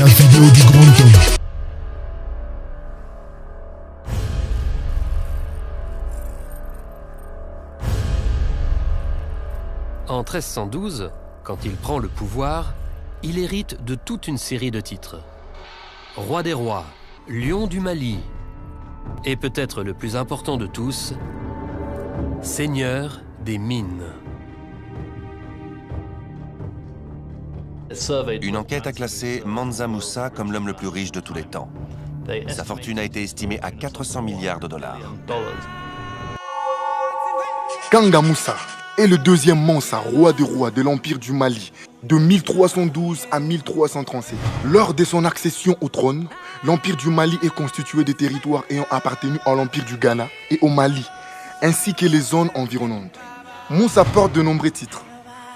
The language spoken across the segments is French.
La vidéo du grand homme. En 1312, quand il prend le pouvoir, il hérite de toute une série de titres. Roi des rois, lion du Mali, et peut-être le plus important de tous, seigneur des mines. Une enquête a classé Mansa Musa comme l'homme le plus riche de tous les temps. Sa fortune a été estimée à 400 milliards de dollars. Kanga Musa est le deuxième Mansa, roi des rois de l'Empire du Mali, de 1312 à 1337. Lors de son accession au trône, l'Empire du Mali est constitué de territoires ayant appartenu à l'Empire du Ghana et au Mali, ainsi que les zones environnantes. Musa porte de nombreux titres.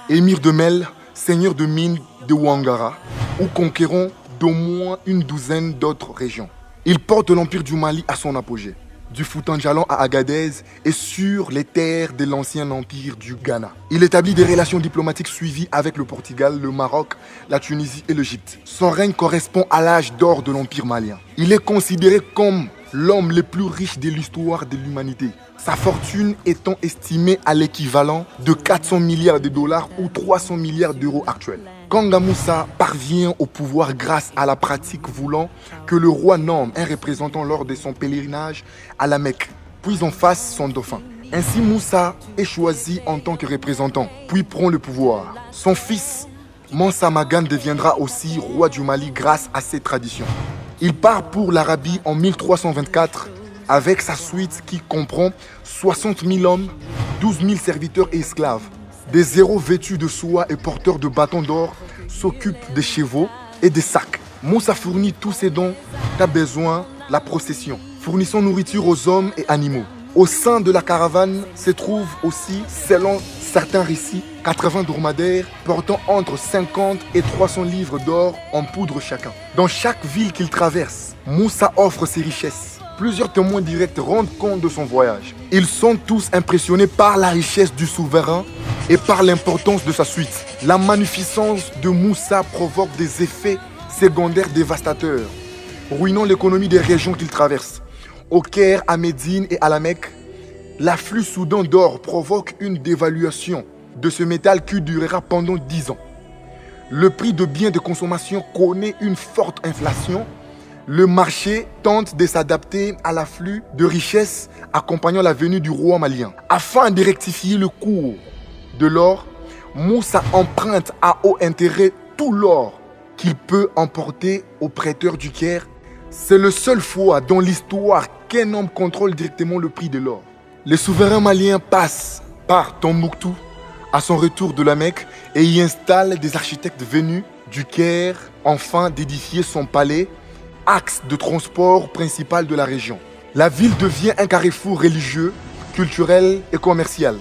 Émir de Mel, seigneur de mines de Ouangara, ou conquérant d'au moins une douzaine d'autres régions. Il porte l'Empire du Mali à son apogée, du Fouta-Djallon à Agadez et sur les terres de l'ancien empire du Ghana. Il établit des relations diplomatiques suivies avec le Portugal, le Maroc, la Tunisie et l'Égypte. Son règne correspond à l'âge d'or de l'empire malien. Il est considéré comme l'homme le plus riche de l'histoire de l'humanité. Sa fortune étant estimée à l'équivalent de 400 milliards de dollars ou 300 milliards d'euros actuels. Kanga Musa parvient au pouvoir grâce à la pratique voulant que le roi nomme un représentant lors de son pèlerinage à la Mecque, puis en face son dauphin. Ainsi Musa est choisi en tant que représentant, puis prend le pouvoir. Son fils, Mansa Magan, deviendra aussi roi du Mali grâce à ces traditions. Il part pour l'Arabie en 1324 avec sa suite qui comprend 60 000 hommes, 12 000 serviteurs et esclaves. Des héros vêtus de soie et porteurs de bâtons d'or s'occupent des chevaux et des sacs. Musa fournit tous ces dons qu'a besoin la procession, fournissant nourriture aux hommes et animaux. Au sein de la caravane se trouvent aussi, selon certains récits, 80 dromadaires portant entre 50 et 300 livres d'or en poudre chacun. Dans chaque ville qu'il traverse, Musa offre ses richesses. Plusieurs témoins directs rendent compte de son voyage. Ils sont tous impressionnés par la richesse du souverain et par l'importance de sa suite. La magnificence de Musa provoque des effets secondaires dévastateurs, ruinant l'économie des régions qu'il traverse. Au Caire, à Médine et à la Mecque, l'afflux soudain d'or provoque une dévaluation de ce métal qui durera pendant 10 ans. Le prix de biens de consommation connaît une forte inflation. Le marché tente de s'adapter à l'afflux de richesses accompagnant la venue du roi malien. Afin de rectifier le cours de l'or, Musa emprunte à haut intérêt tout l'or qu'il peut emporter aux prêteurs du Caire. C'est la seule fois dans l'histoire qu'un homme contrôle directement le prix de l'or. Le souverain malien passe par Tombouctou à son retour de la Mecque et y installe des architectes venus du Caire afin d'édifier son palais, axe de transport principal de la région. La ville devient un carrefour religieux, culturel et commercial.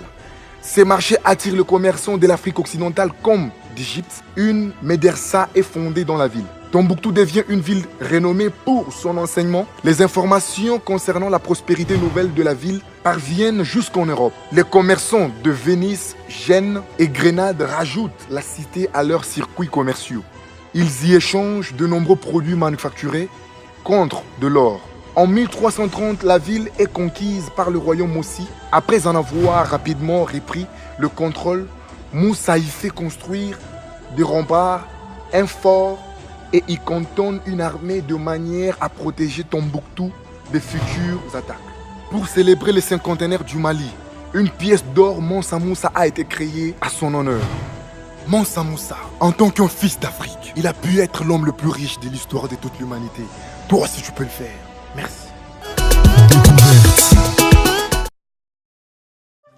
Ces marchés attirent le commerçant de l'Afrique occidentale comme d'Égypte. Une médersa est fondée dans la ville. Tombouctou devient une ville renommée pour son enseignement. Les informations concernant la prospérité nouvelle de la ville parviennent jusqu'en Europe. Les commerçants de Venise, Gênes et Grenade rajoutent la cité à leurs circuits commerciaux. Ils y échangent de nombreux produits manufacturés contre de l'or. En 1330, la ville est conquise par le royaume Mossi. Après en avoir rapidement repris le contrôle, Musa y fait construire des remparts, un fort et y cantonne une armée de manière à protéger Tombouctou des futures attaques. Pour célébrer le cinquantenaire du Mali, une pièce d'or Mansa Musa a été créée à son honneur. Mansa Musa, en tant qu'un fils d'Afrique, il a pu être l'homme le plus riche de l'histoire de toute l'humanité. Toi aussi tu peux le faire. Merci.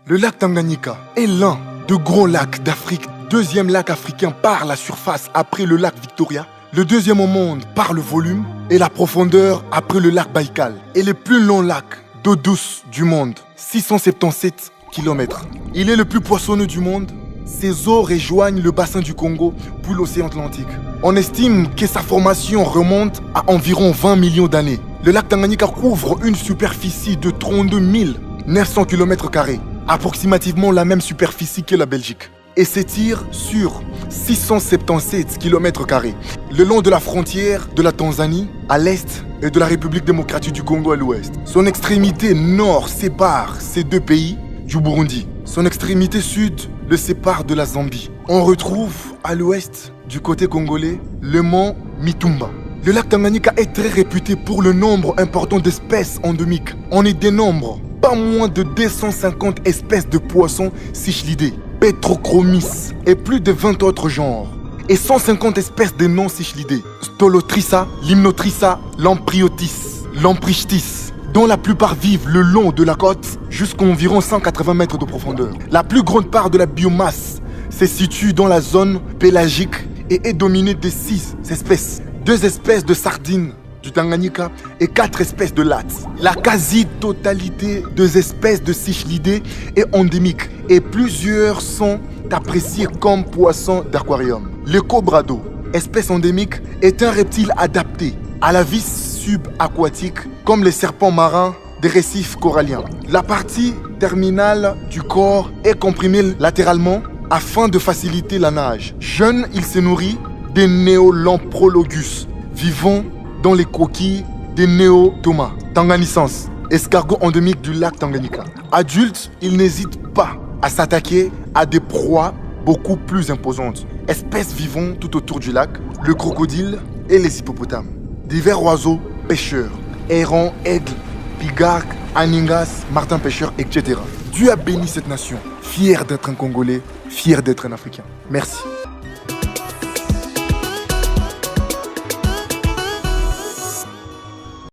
Le lac Tanganyika est l'un des grands lacs d'Afrique, deuxième lac africain par la surface après le lac Victoria, le deuxième au monde par le volume et la profondeur après le lac Baïkal, et le plus long lac d'eau douce du monde, 677 km. Il est le plus poissonneux du monde. Ses eaux rejoignent le bassin du Congo puis l'océan Atlantique. On estime que sa formation remonte à environ 20 millions d'années. Le lac Tanganyika couvre une superficie de 32 900 km², approximativement la même superficie que la Belgique. et s'étire sur 677 km², le long de la frontière de la Tanzanie à l'est et de la République démocratique du Congo à l'ouest. Son extrémité nord sépare ces deux pays du Burundi. Son extrémité sud le sépare de la Zambie. On retrouve à l'ouest, du côté congolais, le mont Mitumba. Le lac Tanganyika est très réputé pour le nombre important d'espèces endémiques. On y dénombre pas moins de 250 espèces de poissons cichlidés, Petrochromis et plus de 20 autres genres. Et 150 espèces de non-cichlidés, Stolotrissa, Limnotrissa, Lampriotis, Lamprichtis, dont la plupart vivent le long de la côte jusqu'à environ 180 mètres de profondeur. La plus grande part de la biomasse se situe dans la zone pélagique et est dominée de 6 espèces. 2 espèces de sardines du Tanganyika et 4 espèces de lattes. La quasi-totalité des espèces de cichlidés est endémique et plusieurs sont appréciés comme poissons d'aquarium. Le cobra d'eau, espèce endémique, est un reptile adapté à la vie subaquatique comme les serpents marins des récifs coralliens. La partie terminale du corps est comprimée latéralement afin de faciliter la nage. Jeune, il se nourrit des Neolamprologus, vivant dans les coquilles des Neotoma. Tanganisens, escargot endémique du lac Tanganyika. Adulte, il n'hésite pas à s'attaquer à des proies beaucoup plus imposantes. Espèces vivant tout autour du lac, le crocodile et les hippopotames. Divers oiseaux pêcheurs, hérons, aigles, pigargues, aningas, martins pêcheurs, etc. Dieu a béni cette nation, fier d'être un Congolais, fier d'être un Africain. Merci.